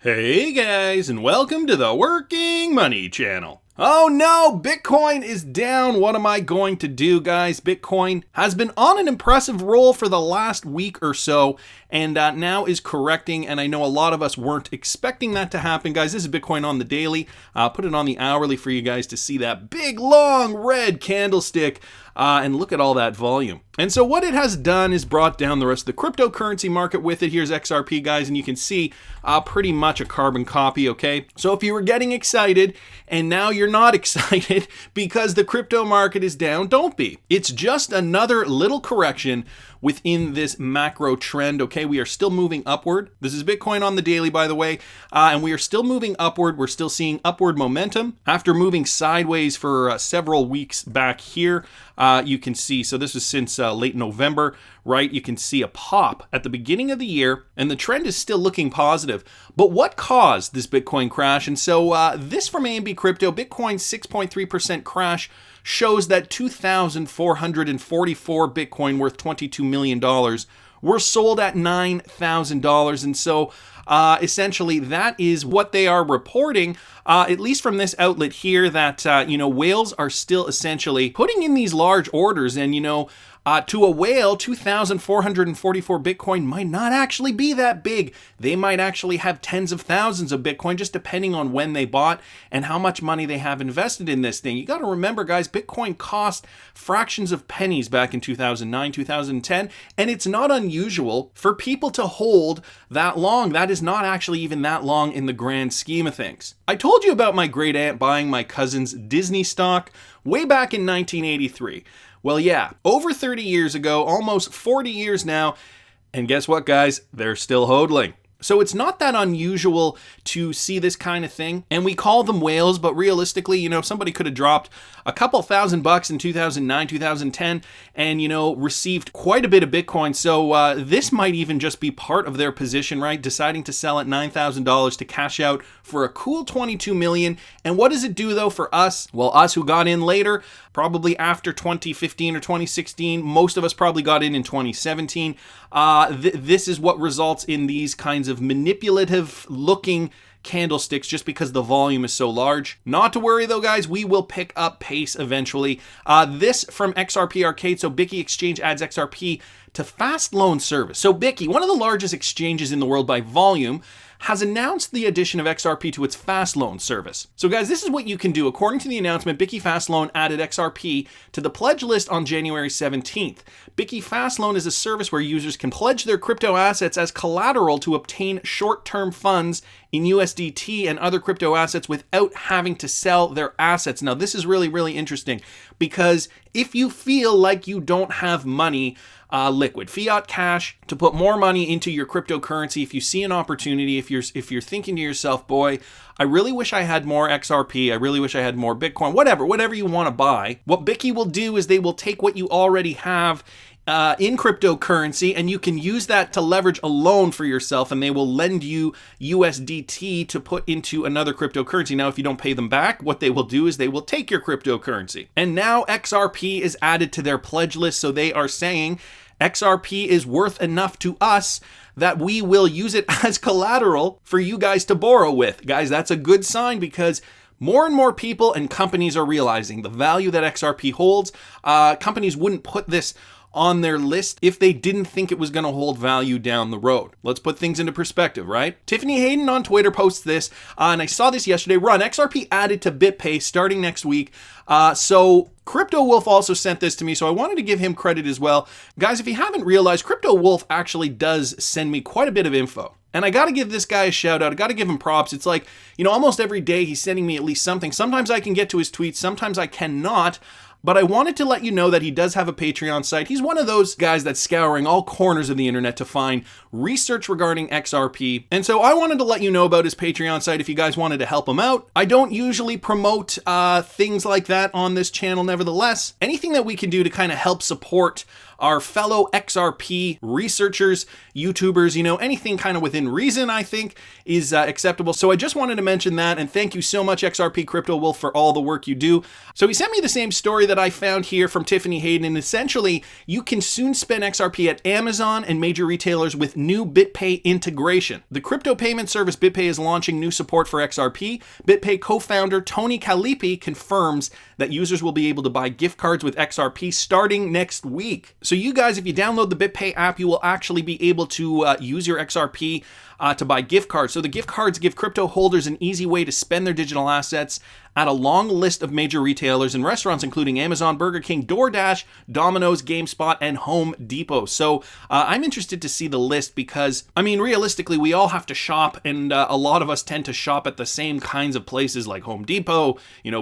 Hey guys, and welcome to the Working Money Channel. Oh no, Bitcoin is down. What am I going to do, guys? Bitcoin has been on an impressive roll for the last week or so, and now is correcting, and I know a lot of us weren't expecting that to happen, guys. This is Bitcoin on the daily. I'll put it on the hourly for you guys to see that big, long, red candlestick, and look at all that volume. And so what it has done is brought down the rest of the cryptocurrency market with it. Here's XRP, guys, and you can see pretty much a carbon copy, okay? So if you were getting excited and now you're not excited because the crypto market is down, don't be. It's just another little correction within this macro trend, okay? We are still moving upward. This is Bitcoin on the daily, by the way, and we are still moving upward. We're still seeing upward momentum after moving sideways for several weeks back here. You can see, so this is since late November, right? You can see a pop at the beginning of the year, and the trend is still looking positive. But what caused this Bitcoin crash? And so this from AMB Crypto, Bitcoin's 6.3% crash shows that 2,444 Bitcoin worth $22 million were sold at $9,000. And so essentially that is what they are reporting, at least from this outlet here, that, whales are still essentially putting in these large orders. And, to a whale, 2,444 Bitcoin might not actually be that big. They might actually have tens of thousands of Bitcoin, just depending on when they bought and how much money they have invested in this thing. You got to remember, guys, Bitcoin cost fractions of pennies back in 2009, 2010, and it's not unusual for people to hold that long. That is not actually even that long in the grand scheme of things. I told you about my great aunt buying my cousin's Disney stock way back in 1983. Well, yeah, over 30 years ago, almost 40 years now, and guess what, guys? They're still hodling. So it's not that unusual to see this kind of thing, and we call them whales, but realistically, somebody could have dropped a couple $1,000 in 2009, 2010, and, received quite a bit of Bitcoin. So this might even just be part of their position, right? Deciding to sell at $9,000 to cash out for a cool $22 million. And what does it do, though, for us? Well, us who got in later, probably after 2015 or 2016, most of us probably got in 2017. This is what results in these kinds of manipulative looking candlesticks just because the volume is so large. Not to worry though, guys, we will pick up pace eventually. This from XRP Arcade. So BIKI exchange adds XRP to FASTLOAN service. So BIKI, one of the largest exchanges in the world by volume, has announced the addition of XRP to its FASTLOAN service. So guys, this is what you can do. According to the announcement, BIKI FASTLOAN added XRP to the pledge list on January 17th. BIKI FASTLOAN is a service where users can pledge their crypto assets as collateral to obtain short-term funds in USDT and other crypto assets without having to sell their assets. Now, this is really, really interesting because if you feel like you don't have money, liquid fiat cash to put more money into your cryptocurrency, if you see an opportunity, if you're thinking to yourself, boy, I really wish I had more XRP, I really wish I had more Bitcoin, whatever you want to buy, what BIKI will do is they will take what you already have in cryptocurrency, and you can use that to leverage a loan for yourself, and they will lend you USDT to put into another cryptocurrency. Now, if you don't pay them back, what they will do is they will take your cryptocurrency. And now XRP is added to their pledge list, so they are saying XRP is worth enough to us that we will use it as collateral for you guys to borrow with. Guys, that's a good sign because more and more people and companies are realizing the value that XRP holds. Companies wouldn't put this on their list if they didn't think it was going to hold value down the road. Let's put things into perspective, right? Tiffany Hayden on Twitter posts this, and I saw this yesterday. Run, XRP added to BitPay starting next week. So Crypto Wolf also sent this to me, so I wanted to give him credit as well. Guys, if you haven't realized, Crypto Wolf actually does send me quite a bit of info. And I got to give this guy a shout out. I got to give him props. It's like, almost every day he's sending me at least something. Sometimes I can get to his tweets, sometimes I cannot. But I wanted to let you know that he does have a Patreon site. He's one of those guys that's scouring all corners of the internet to find research regarding XRP. And so I wanted to let you know about his Patreon site if you guys wanted to help him out. I don't usually promote things like that on this channel. Nevertheless, anything that we can do to kind of help support our fellow XRP researchers, YouTubers, anything kind of within reason, I think, is acceptable. So I just wanted to mention that, and thank you so much, XRP Crypto Wolf, for all the work you do. So he sent me the same story that I found here from Tiffany Hayden, and essentially, you can soon spend XRP at Amazon and major retailers with new BitPay integration. The crypto payment service BitPay is launching new support for XRP. BitPay co-founder Tony Calipi confirms that users will be able to buy gift cards with XRP starting next week. So you guys, if you download the BitPay app, you will actually be able to use your XRP to buy gift cards. So the gift cards give crypto holders an easy way to spend their digital assets at a long list of major retailers and restaurants, including Amazon, Burger King, DoorDash, Domino's, GameSpot, and Home Depot. So I'm interested to see the list because, I mean, realistically, we all have to shop, and a lot of us tend to shop at the same kinds of places like Home Depot,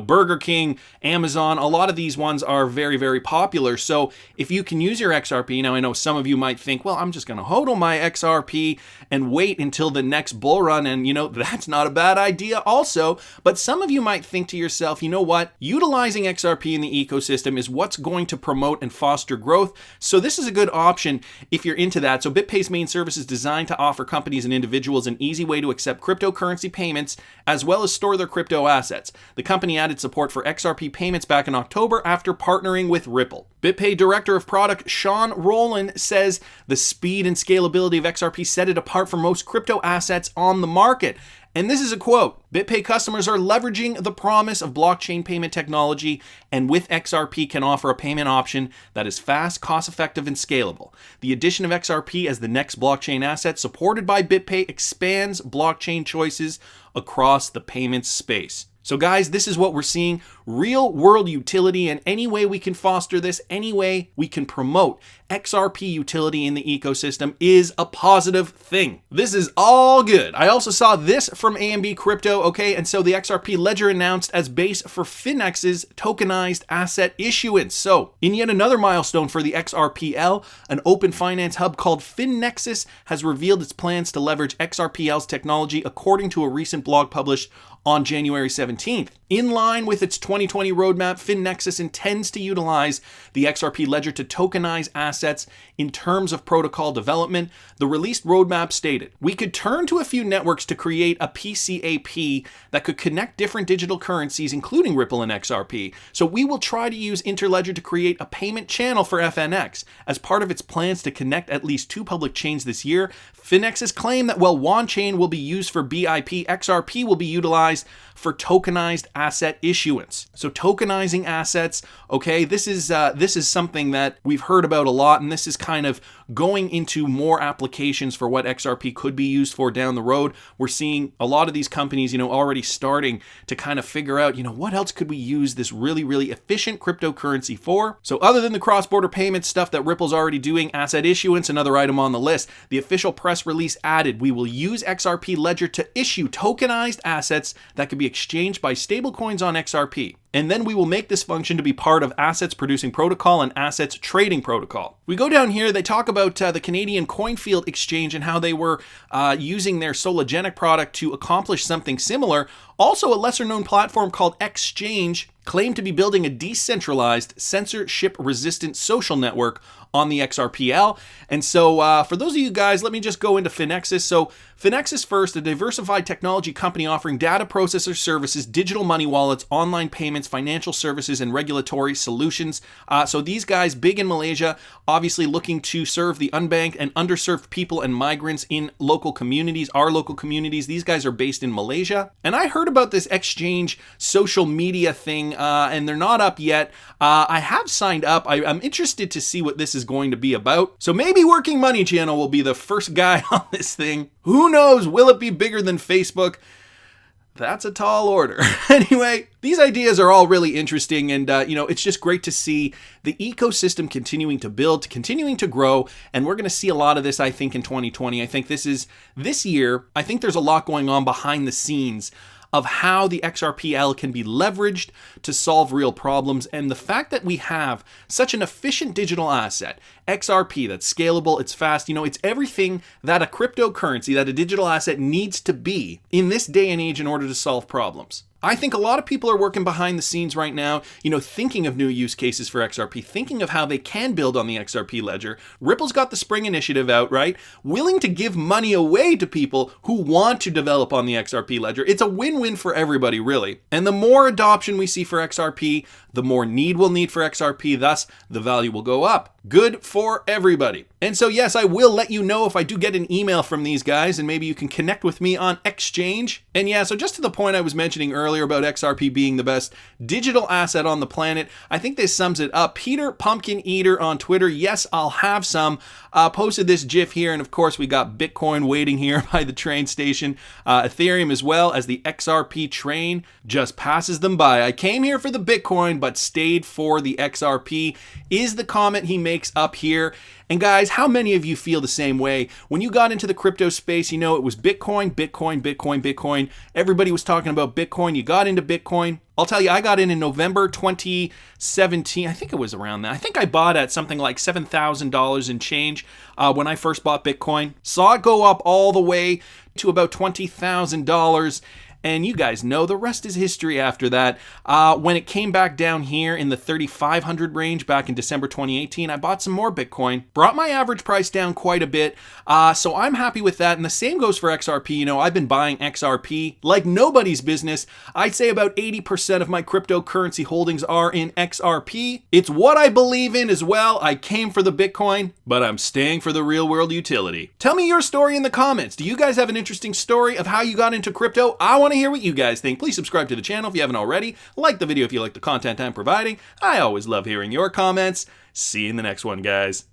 Burger King, Amazon. A lot of these ones are very, very popular. So if you can use your XRP, now I know some of you might think, well, I'm just going to hodl my XRP and wait until the next bull run, and that's not a bad idea also. But some of you might think to yourself, you know what? Utilizing XRP in the ecosystem is what's going to promote and foster growth. So this is a good option if you're into that. So BitPay's main service is designed to offer companies and individuals an easy way to accept cryptocurrency payments as well as store their crypto assets. The company added support for XRP payments back in October after partnering with Ripple. BitPay Director of Product Sean Rowland says the speed and scalability of XRP set it apart from most crypto assets on the market. And this is a quote: BitPay customers are leveraging the promise of blockchain payment technology, and with XRP can offer a payment option that is fast, cost-effective, and scalable. The addition of XRP as the next blockchain asset supported by BitPay expands blockchain choices across the payments space. So guys, this is what we're seeing: real world utility, and any way we can foster this, any way we can promote XRP utility in the ecosystem is a positive thing. This is all good. I also saw this from AMB Crypto, okay? And so the XRP Ledger announced as base for Finexus's tokenized asset issuance. So in yet another milestone for the XRPL, an open finance hub called FinNexus has revealed its plans to leverage XRPL's technology, according to a recent blog published on January 17th. In line with its 2020 roadmap, FinNexus intends to utilize the XRP Ledger to tokenize assets in terms of protocol development. The released roadmap stated, "We could turn to a few networks to create a PCAP that could connect different digital currencies, including Ripple and XRP. So we will try to use Interledger to create a payment channel for FNX. As part of its plans to connect at least 2 public chains this year, FinexUs claim that while one chain will be used for BIP, XRP will be utilized for tokenized asset issuance." So tokenizing assets, okay, this is something that we've heard about a lot, and this is kind of going into more applications for what XRP could be used for down the road. We're seeing a lot of these companies, already starting to kind of figure out, what else could we use this really, really efficient cryptocurrency for? So other than the cross-border payment stuff that Ripple's already doing, asset issuance, another item on the list, the official press release added, "We will use XRP Ledger to issue tokenized assets that could be exchanged by stablecoins on XRP. And then we will make this function to be part of assets producing protocol and assets trading protocol." We go down here, they talk about the Canadian Coinfield Exchange and how they were using their Sologenic product to accomplish something similar. Also, a lesser known platform called Exchange claimed to be building a decentralized, censorship-resistant social network on the XRPL. And so for those of you guys, let me just go into FinexUs. So FinexUs first, a diversified technology company offering data processor services, digital money wallets, online payments, financial services, and regulatory solutions. So these guys, big in Malaysia, obviously looking to serve the unbanked and underserved people and migrants in local communities, our local communities. These guys are based in Malaysia. And I heard about this Exchange social media thing, and they're not up yet. I have signed up. I'm interested to see what this is going to be about. So maybe Working Money Channel will be the first guy on this thing. Who knows? Will it be bigger than Facebook? That's a tall order. Anyway, these ideas are all really interesting, and it's just great to see the ecosystem continuing to build, continuing to grow, and we're going to see a lot of this, I think, in 2020. I think this year, I think there's a lot going on behind the scenes of how the XRPL can be leveraged to solve real problems. And the fact that we have such an efficient digital asset, XRP, that's scalable, it's fast, it's everything that a cryptocurrency, that a digital asset needs to be in this day and age in order to solve problems. I think a lot of people are working behind the scenes right now, thinking of new use cases for XRP, thinking of how they can build on the XRP Ledger. Ripple's got the Spring Initiative out, right? Willing to give money away to people who want to develop on the XRP Ledger. It's a win-win for everybody, really. And the more adoption we see for XRP, the more need we'll need for XRP, thus the value will go up. Good for everybody. And so yes, I will let you know if I do get an email from these guys, and maybe you can connect with me on Exchange. And yeah, so just to the point I was mentioning earlier about XRP being the best digital asset on the planet, I think this sums it up. Peter Pumpkin Eater on Twitter, yes, I'll have some, posted this GIF here, and of course we got Bitcoin waiting here by the train station. Ethereum as well, as the XRP train just passes them by. I came here for the Bitcoin, but stayed for the XRP, is the comment he makes up here. And guys, how many of you feel the same way? When you got into the crypto space, it was Bitcoin, Bitcoin, Bitcoin, Bitcoin. Everybody was talking about Bitcoin. You got into Bitcoin. I'll tell you, I got in November 2017. I think it was around that. I think I bought at something like $7,000 and change when I first bought Bitcoin. Saw it go up all the way to about $20,000. And you guys know the rest is history after that. When it came back down here in the 3,500 range back in December 2018, I bought some more Bitcoin, brought my average price down quite a bit. So I'm happy with that. And the same goes for XRP. I've been buying XRP like nobody's business. I'd say about 80% of my cryptocurrency holdings are in XRP. It's what I believe in as well. I came for the Bitcoin, but I'm staying for the real world utility. Tell me your story in the comments. Do you guys have an interesting story of how you got into crypto? I want to hear what you guys think. Please subscribe to the channel if you haven't already. Like the video if you like the content I'm providing. I always love hearing your comments. See you in the next one, guys.